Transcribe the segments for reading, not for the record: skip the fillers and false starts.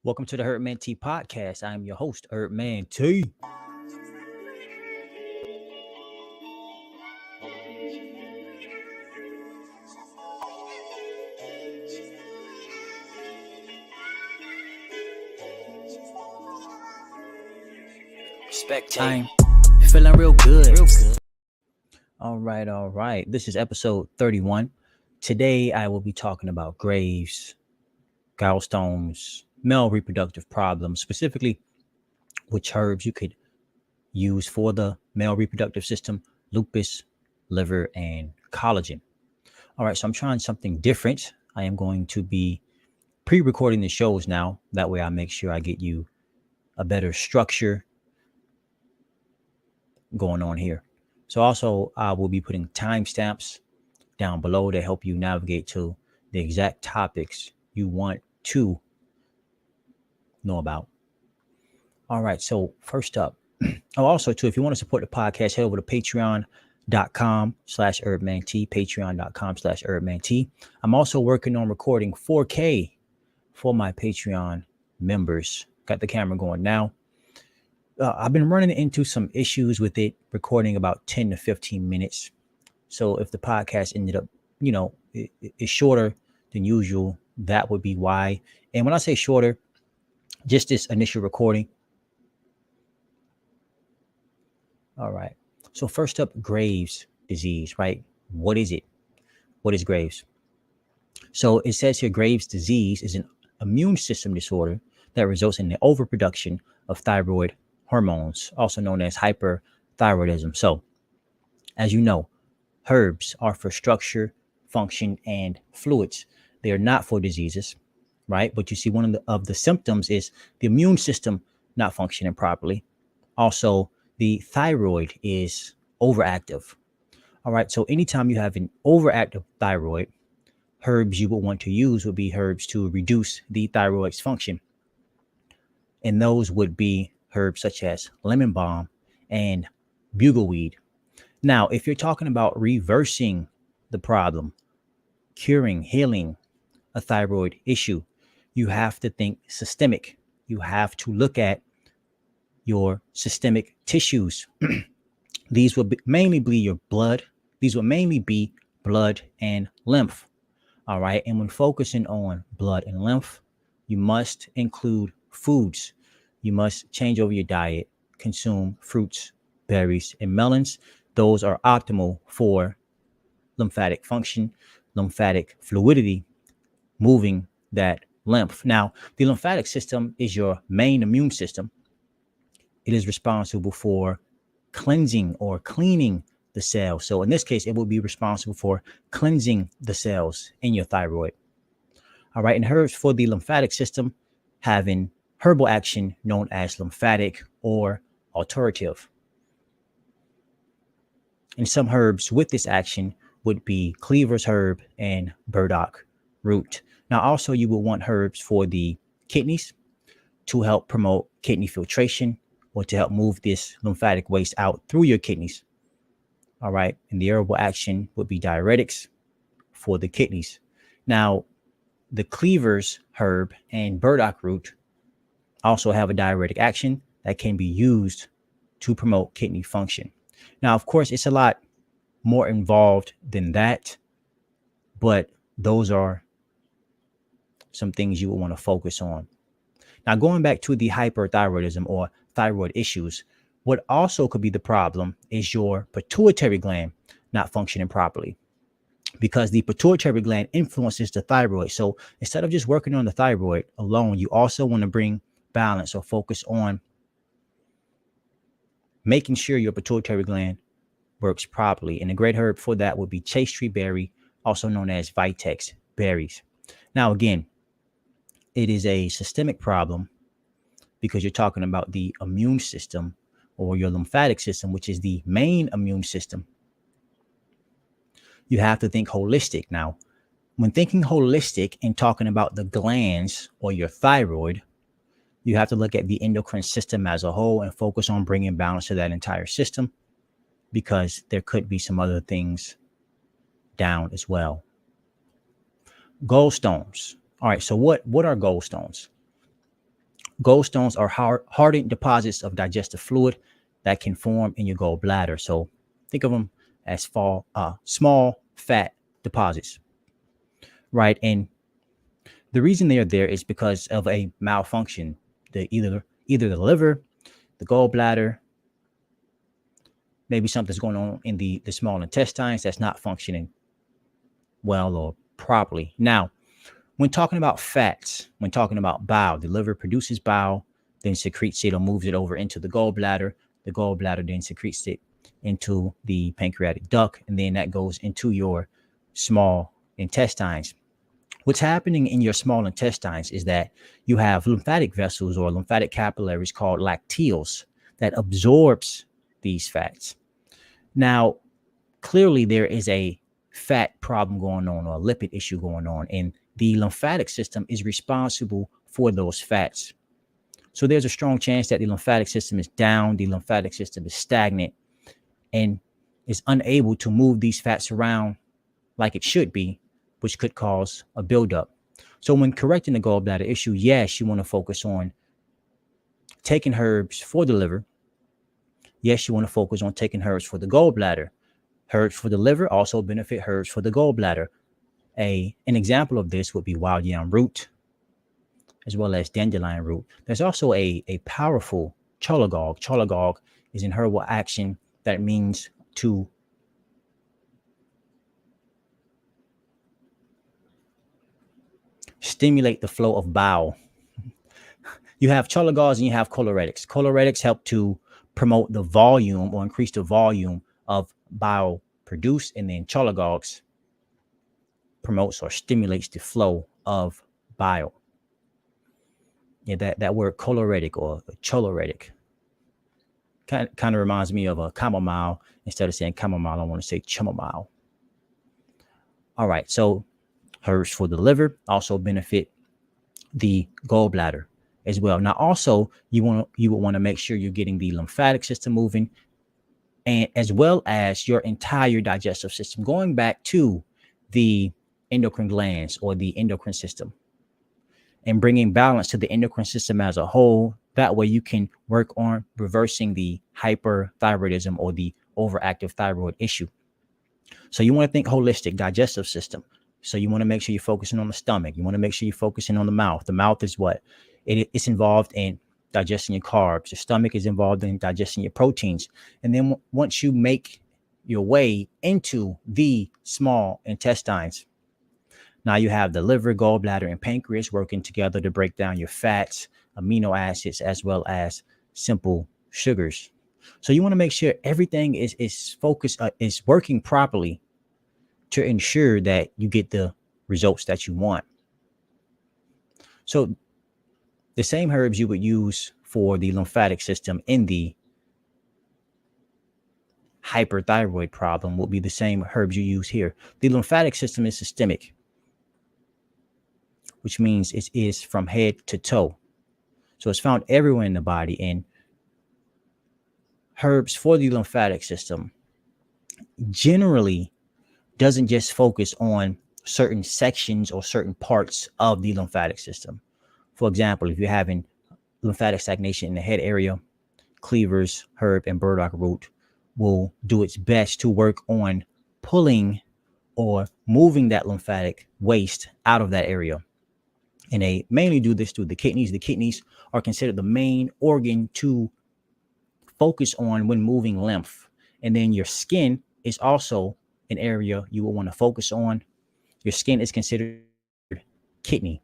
Welcome to the Herb Man T podcast. I am your host, Herb Man T. I'm feeling real good. All right, all right. This is episode 31. Today I will be talking about Graves, Gallstones, male reproductive problems, specifically which herbs you could use for the male reproductive system, lupus, liver, and collagen. All right, so I'm trying something different. I am going to be pre-recording the shows now. That way I make sure I get you a better structure going on here. So also I will be putting timestamps down below to help you navigate to the exact topics you want to know about. All right, so first up, also too, if you want to support the podcast, head over to patreon.com/herbmant, patreon.com/herbmant. I'm also working on recording 4K for my Patreon members. Got the camera going now. I've been running into some issues with it recording about 10 to 15 minutes. So if the podcast ended up, it's shorter than usual, that would be why. And when I say shorter, just this initial recording. All right. So first up, Graves' disease, right? What is it? What is Graves? So it says here Graves' disease is an immune system disorder that results in the overproduction of thyroid hormones, also known as hyperthyroidism. So, as you know, herbs are for structure, function, and fluids. They are not for diseases, right? But you see, one of the symptoms is the immune system not functioning properly. Also, the thyroid is overactive. All right. So anytime you have an overactive thyroid, herbs you would want to use would be herbs to reduce the thyroid's function. And those would be herbs such as lemon balm and bugleweed. Now, if you're talking about reversing the problem, curing, healing a thyroid issue, you have to think systemic. You have to look at your systemic tissues. These will mainly be your blood. These will mainly be blood and lymph. All right. And when focusing on blood and lymph, you must include foods. You must change over your diet, consume fruits, berries, and melons. Those are optimal for lymphatic function, lymphatic fluidity, moving that lymph. Now, the lymphatic system is your main immune system. It is responsible for cleansing or cleaning the cells. So in this case, it will be responsible for cleansing the cells in your thyroid. All right. And herbs for the lymphatic system having herbal action known as lymphatic or alterative. And some herbs with this action would be cleaver's herb and burdock root. Now, also, you will want herbs for the kidneys to help promote kidney filtration or to help move this lymphatic waste out through your kidneys. All right. And the herbal action would be diuretics for the kidneys. Now, the cleaver's herb and burdock root also have a diuretic action that can be used to promote kidney function. Now, of course, it's a lot more involved than that, but those are some things you will want to focus on. Now, going back to the hyperthyroidism or thyroid issues, what also could be the problem is your pituitary gland not functioning properly, because the pituitary gland influences the thyroid. So instead of just working on the thyroid alone, you also want to bring balance or focus on making sure your pituitary gland works properly. And a great herb for that would be chase tree berry, also known as vitex berries. Now, again, it is a systemic problem because you're talking about the immune system or your lymphatic system, which is the main immune system. You have to think holistic. Now, when thinking holistic and talking about the glands or your thyroid, you have to look at the endocrine system as a whole and focus on bringing balance to that entire system, because there could be some other things down as well. Gallstones. All right. So what are gallstones? Gallstones are hardened deposits of digestive fluid that can form in your gallbladder. So think of them as small fat deposits, right? And the reason they are there is because of a malfunction. Either the liver, the gallbladder, maybe something's going on in the small intestines that's not functioning well or properly. Now, when talking about fats, when talking about bile, the liver produces bile, then secretes it or moves it over into the gallbladder. The gallbladder then secretes it into the pancreatic duct, and then that goes into your small intestines. What's happening in your small intestines is that you have lymphatic vessels or lymphatic capillaries called lacteals that absorbs these fats. Now, clearly there is a fat problem going on or a lipid issue going on, and the lymphatic system is responsible for those fats. So there's a strong chance that the lymphatic system is down, the lymphatic system is stagnant, and is unable to move these fats around like it should be, which could cause a buildup. So when correcting the gallbladder issue, yes, you want to focus on taking herbs for the liver. Yes, you want to focus on taking herbs for the gallbladder. Herbs for the liver also benefit herbs for the gallbladder. An example of this would be wild yam root, as well as dandelion root. There's also a powerful cholagogue. Cholagogue is an herbal action that means to stimulate the flow of bile. You have cholagogues and you have choleretics. Choleretics help to promote the volume or increase the volume of bile produced, and then cholagogues promotes or stimulates the flow of bile. Yeah, that word choleretic or choleretic kind of reminds me of a chamomile. Instead of saying chamomile, I want to say chamomile. All right, so herbs for the liver also benefit the gallbladder as well. Now, also you would want to make sure you're getting the lymphatic system moving, and as well as your entire digestive system, going back to the endocrine glands or the endocrine system, and bringing balance to the endocrine system as a whole. That way you can work on reversing the hyperthyroidism or the overactive thyroid issue. So you want to think holistic digestive system. So you want to make sure you're focusing on the stomach. You want to make sure you're focusing on the mouth. The mouth is what? It's involved in digesting your carbs. The stomach is involved in digesting your proteins. And then once you make your way into the small intestines, now you have the liver, gallbladder, and pancreas working together to break down your fats, amino acids, as well as simple sugars. So you want to make sure everything is focused, is working properly to ensure that you get the results that you want. So the same herbs you would use for the lymphatic system in the hyperthyroid problem will be the same herbs you use here. The lymphatic system is systemic, which means it is from head to toe. So it's found everywhere in the body, and herbs for the lymphatic system generally doesn't just focus on certain sections or certain parts of the lymphatic system. For example, if you're having lymphatic stagnation in the head area, cleavers, herb, and burdock root will do its best to work on pulling or moving that lymphatic waste out of that area. And they mainly do this through the kidneys. The kidneys are considered the main organ to focus on when moving lymph. And then your skin is also an area you will want to focus on. Your skin is considered kidney.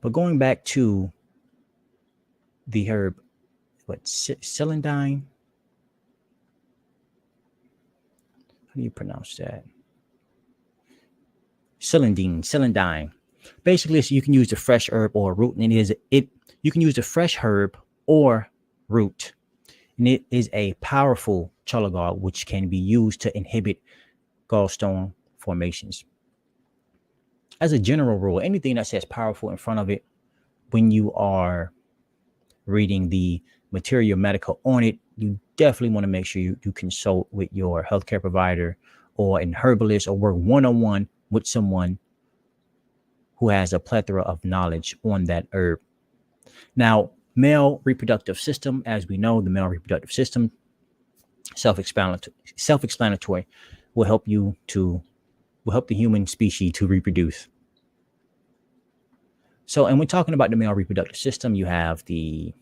But going back to the herb, celandine? How do you pronounce that? Celandine. Basically, so you can use the fresh herb or root, and you can use the fresh herb or root, and it is a powerful cholagogue which can be used to inhibit gallstone formations. As a general rule, anything that says powerful in front of it, when you are reading the material medical on it, you definitely want to make sure you consult with your healthcare provider or an herbalist, or work one-on-one with someone who has a plethora of knowledge on that herb. Now, male reproductive system, as we know, the male reproductive system, self-explanatory, will help the human species to reproduce. So, and when talking about the male reproductive system, you have the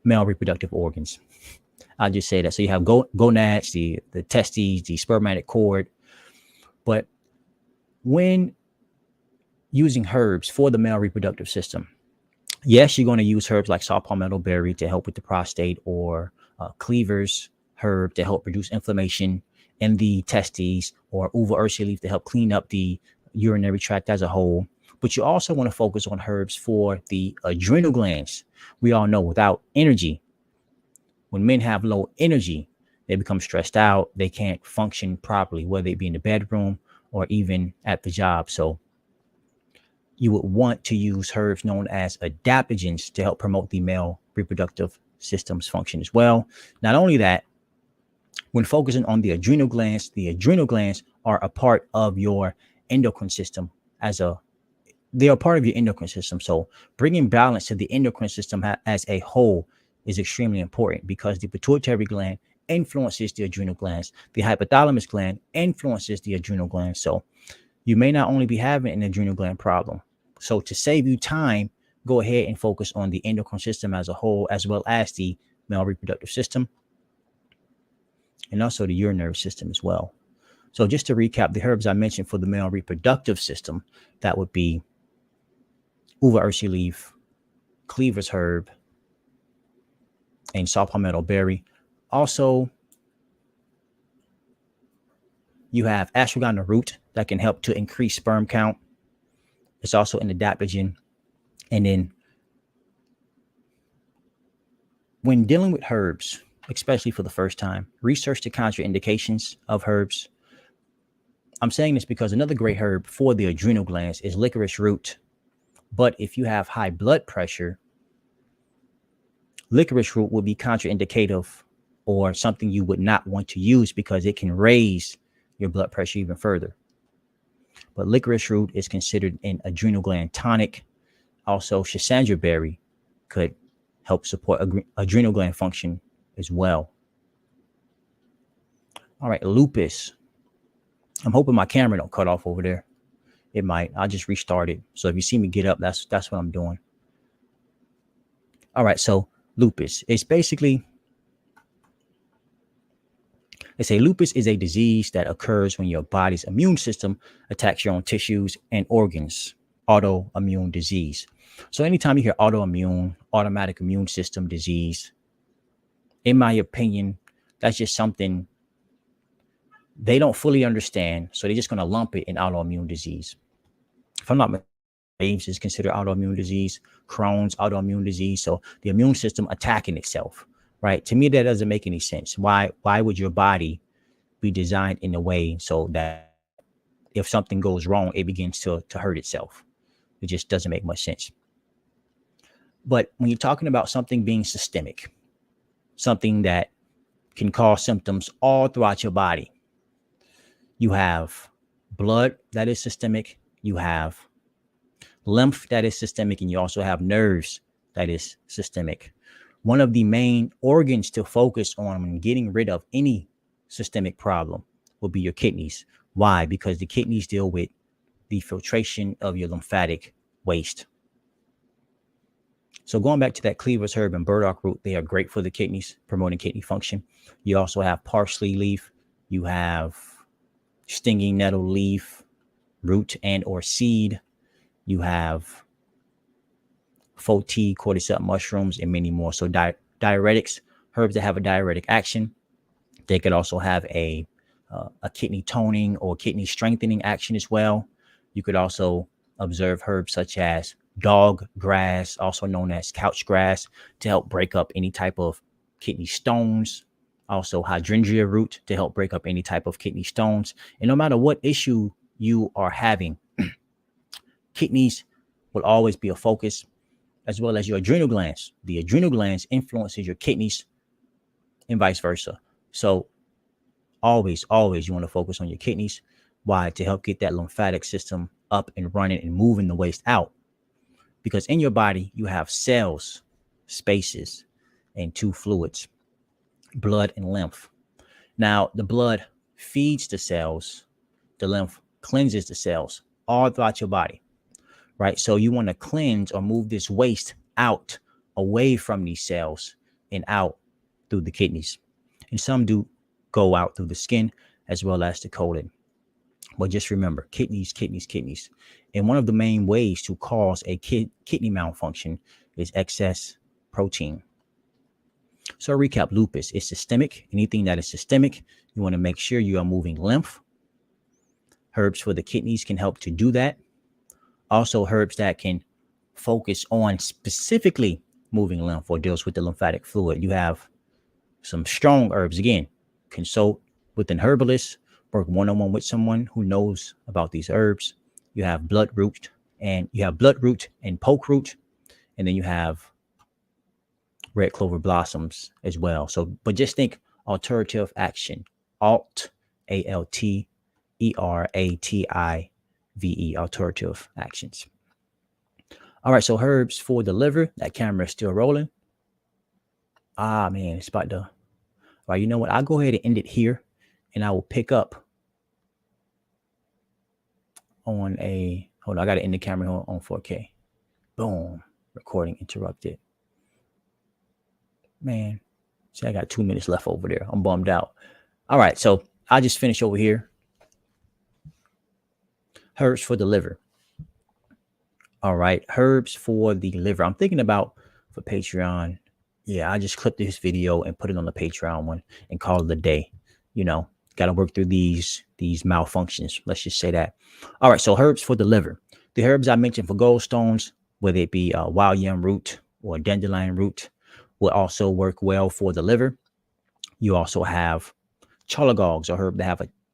male reproductive organs. I'll just say that. So you have gonads, the testes, the spermatic cord. But when using herbs for the male reproductive system, yes, you're going to use herbs like saw palmetto berry to help with the prostate, or cleaver's herb to help reduce inflammation in the testes, or uva ursa leaf to help clean up the urinary tract as a whole. But you also want to focus on herbs for the adrenal glands. We all know without energy, when men have low energy, they become stressed out. They can't function properly, whether it be in the bedroom or even at the job. So you would want to use herbs known as adaptogens to help promote the male reproductive system's function as well. Not only that, when focusing on the adrenal glands are a part of your endocrine system they are part of your endocrine system. So bringing balance to the endocrine system as a whole is extremely important, because the pituitary gland influences the adrenal glands. The hypothalamus gland influences the adrenal glands. So you may not only be having an adrenal gland problem. So to save you time, go ahead and focus on the endocrine system as a whole, as well as the male reproductive system, and also the urinary system as well. So just to recap, the herbs I mentioned for the male reproductive system, that would be uva ursa leaf, cleaver's herb, and saw palmetto berry. Also, you have ashwagandha root that can help to increase sperm count. It's also an adaptogen. And then when dealing with herbs, especially for the first time, research the contraindications of herbs. I'm saying this because another great herb for the adrenal glands is licorice root. But if you have high blood pressure, licorice root will be contraindicative, or something you would not want to use, because it can raise your blood pressure even further. But licorice root is considered an adrenal gland tonic. Also, schisandra berry could help support adrenal gland function as well. All right, lupus. I'm hoping my camera don't cut off over there. It might. I'll just restart it. So if you see me get up, that's what I'm doing. All right, so lupus. It's basically, they say lupus is a disease that occurs when your body's immune system attacks your own tissues and organs. Autoimmune disease. So anytime you hear autoimmune, automatic immune system disease, in my opinion, that's just something they don't fully understand. So they're just going to lump it in autoimmune disease. If I'm not mistaken, AIDS is considered autoimmune disease, Crohn's autoimmune disease. So the immune system attacking itself, right? To me, that doesn't make any sense. Why would your body be designed in a way so that if something goes wrong, it begins to hurt itself? It just doesn't make much sense. But when you're talking about something being systemic, something that can cause symptoms all throughout your body, you have blood that is systemic, you have lymph that is systemic, and you also have nerves that is systemic. One of the main organs to focus on when getting rid of any systemic problem will be your kidneys. Why? Because the kidneys deal with the filtration of your lymphatic waste. So going back to that cleaver's herb and burdock root, they are great for the kidneys, promoting kidney function. You also have parsley leaf. You have stinging nettle leaf, root and or seed. You have foti, cordyceps mushrooms, and many more. So diuretics, herbs that have a diuretic action. They could also have a kidney toning or kidney strengthening action as well. You could also observe herbs such as dog grass, also known as couch grass, to help break up any type of kidney stones. Also hydrangea root to help break up any type of kidney stones. And no matter what issue you are having, kidneys will always be a focus, as well as your adrenal glands. The adrenal glands influences your kidneys and vice versa. So always you want to focus on your kidneys. Why? To help get that lymphatic system up and running and moving the waste out. Because in your body, you have cells, spaces, and two fluids, blood and lymph. Now, the blood feeds the cells, the lymph cleanses the cells all throughout your body, right? So you want to cleanse or move this waste out away from these cells and out through the kidneys. And some do go out through the skin as well as the colon. But just remember, kidneys, kidneys, kidneys. And one of the main ways to cause a kidney malfunction is excess protein. So recap, lupus is systemic. Anything that is systemic, you want to make sure you are moving lymph. Herbs for the kidneys can help to do that. Also, herbs that can focus on specifically moving lymph or deals with the lymphatic fluid. You have some strong herbs. Again, consult with an herbalist, work one-on-one with someone who knows about these herbs. You have bloodroot and poke root, and then you have red clover blossoms as well. So, but just think alternative action, ALTERATIVE, alternative actions. All right, so herbs for the liver. That camera is still rolling. Ah, man, it's about to. All right, you know what? I'll go ahead and end it here, and I will pick up on a. Hold on, I got to end the camera on 4K. Boom, recording interrupted. Man, see, I got 2 minutes left over there. I'm bummed out. All right, so I'll just finish over here. Herbs for the liver. All right, herbs for the liver. I'm thinking about for Patreon. Yeah, I just clipped this video and put it on the Patreon one and call it a day. You know, got to work through these malfunctions. Let's just say that. All right, so herbs for the liver. The herbs I mentioned for gallstones, whether it be wild yam root or dandelion root, will also work well for the liver. You also have cholagogues, or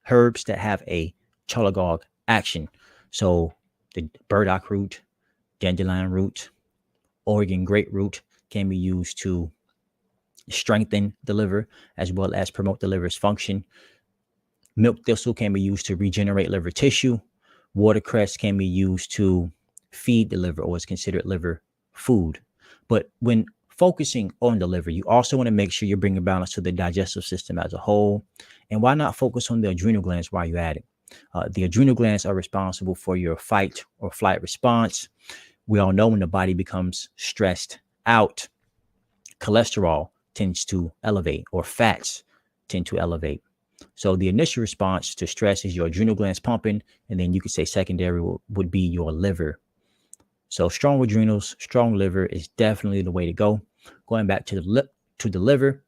herbs that have a cholagogue action. So the burdock root, dandelion root, Oregon grape root can be used to strengthen the liver as well as promote the liver's function. Milk thistle can be used to regenerate liver tissue. Watercress can be used to feed the liver, or is considered liver food. But when focusing on the liver, you also want to make sure you're bringing balance to the digestive system as a whole. And why not focus on the adrenal glands while you're at it? The adrenal glands are responsible for your fight or flight response. We all know when the body becomes stressed out, cholesterol tends to elevate, or fats tend to elevate. So the initial response to stress is your adrenal glands pumping, and then you could say secondary would be your liver. So strong adrenals, strong liver is definitely the way to go. Going back to the liver,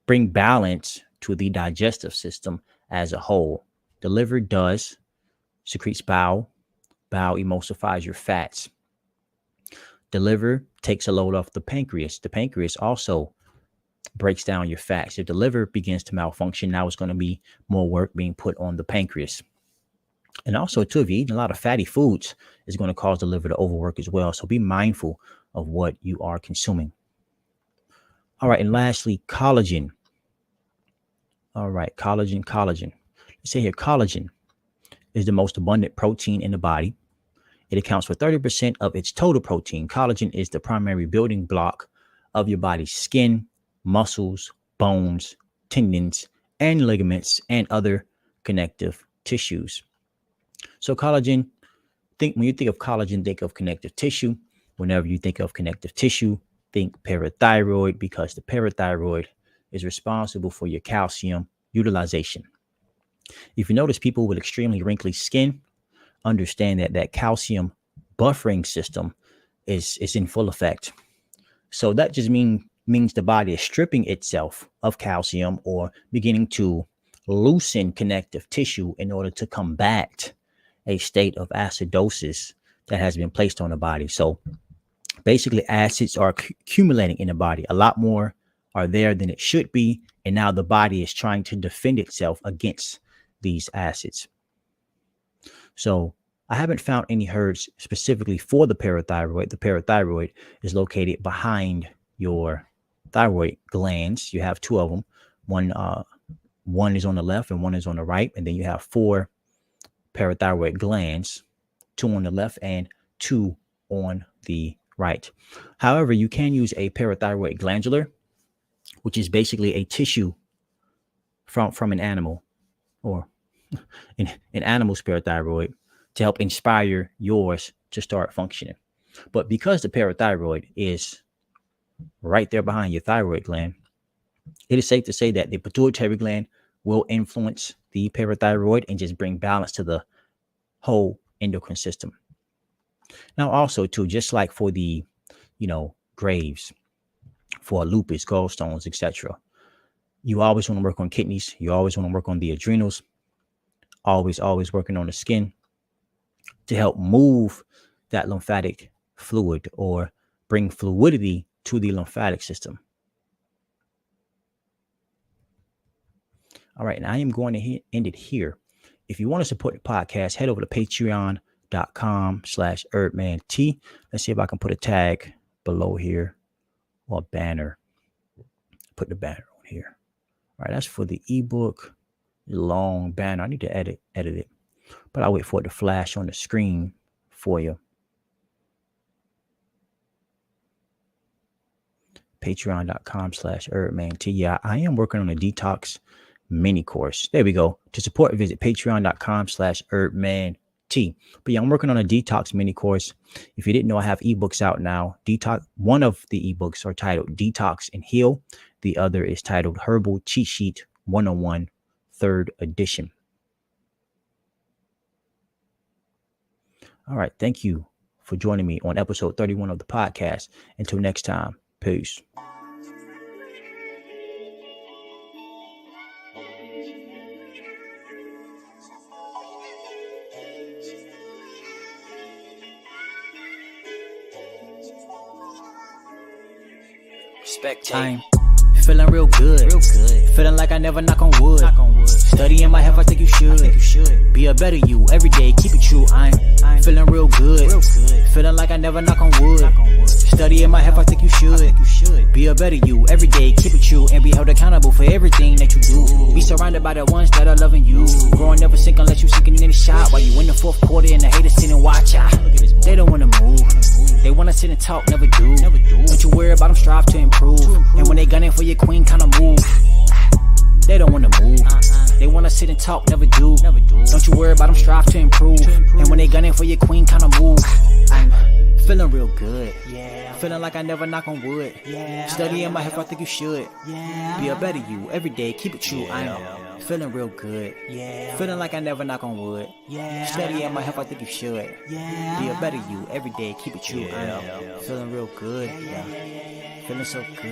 bring balance to the digestive system as a whole. The liver secretes bile. Bile emulsifies your fats. The liver takes a load off the pancreas. The pancreas also breaks down your fats. If the liver begins to malfunction, now it's going to be more work being put on the pancreas. And also, too, if you're eating a lot of fatty foods, it's going to cause the liver to overwork as well. So be mindful of what you are consuming. All right. And lastly, collagen. All right. Collagen. Let's say here, collagen is the most abundant protein in the body. It accounts for 30% of its total protein. Collagen is the primary building block of your body's skin, muscles, bones, tendons, and ligaments, and other connective tissues. So collagen, when you think of collagen, think of connective tissue. Whenever you think of connective tissue, think parathyroid, because the parathyroid is responsible for your calcium utilization. If you notice people with extremely wrinkly skin, understand that calcium buffering system is in full effect. So that just means the body is stripping itself of calcium or beginning to loosen connective tissue in order to combat a state of acidosis that has been placed on the body. So basically, acids are accumulating in the body. A lot more are there than it should be. And now the body is trying to defend itself against these acids. So I haven't found any herbs specifically for the parathyroid. The parathyroid is located behind your thyroid glands. You have two of them. One is on the left and one is on the right. And then you have 4 parathyroid glands, 2 on the left and 2 on the right. However, you can use a parathyroid glandular, which is basically a tissue from an animal, or an animal's parathyroid, to help inspire yours to start functioning. But because the parathyroid is right there behind your thyroid gland, it is safe to say that the pituitary gland will influence the parathyroid and just bring balance to the whole endocrine system. Now, also, too, just like for the, Graves, for lupus, gallstones, etc., you always want to work on kidneys. You always want to work on the adrenals. Always working on the skin to help move that lymphatic fluid or bring fluidity to the lymphatic system. All right, and I am going to end it here. If you want to support the podcast, head over to patreon.com/HerbManT. Let's see if I can put a tag below here or a banner. Put the banner on here. All right, that's for the ebook. Long banner. I need to edit it, but I'll wait for it to flash on the screen for you. Patreon.com/HerbManT. Yeah, I am working on a detox mini course. There we go. To support, visit patreon.com/HerbManT. But yeah, I'm working on a detox mini course. If you didn't know, I have ebooks out now. One of the ebooks are titled Detox and Heal. The other is titled Herbal Cheat Sheet 101, 3rd edition. All right. Thank you for joining me on episode 31 of the podcast. Until next time, peace. I'm feeling real good. Feeling like I never knock on wood. Studying my health, I think you should. Be a better you every day, keep it true. I'm feeling real good. Feeling like I never knock on wood. Studying my health, I think you should. Be a better you every day, keep it true, and be held accountable for everything that you do. Be surrounded by the ones that are loving you. Growing never sink unless you sinking in the shot. While you in the 4th quarter and the haters sit and watch. They don't wanna move. They wanna sit and talk, never do. Don't you worry about them, strive to improve. And when they gunning for your queen, kinda move. They don't wanna move. They wanna sit and talk, never do. Don't you worry about them, strive to improve. And when they gunning for your queen, kinda move. I'm feeling real good. Feeling like I never knock on wood. Studying my health, I think you should. Be a better you every day, keep it true. I'm feeling real good. Feeling like I never knock on wood. Studying my health, I think you should. Be a better you every day, keep it true. I'm feeling real good. Feeling so good.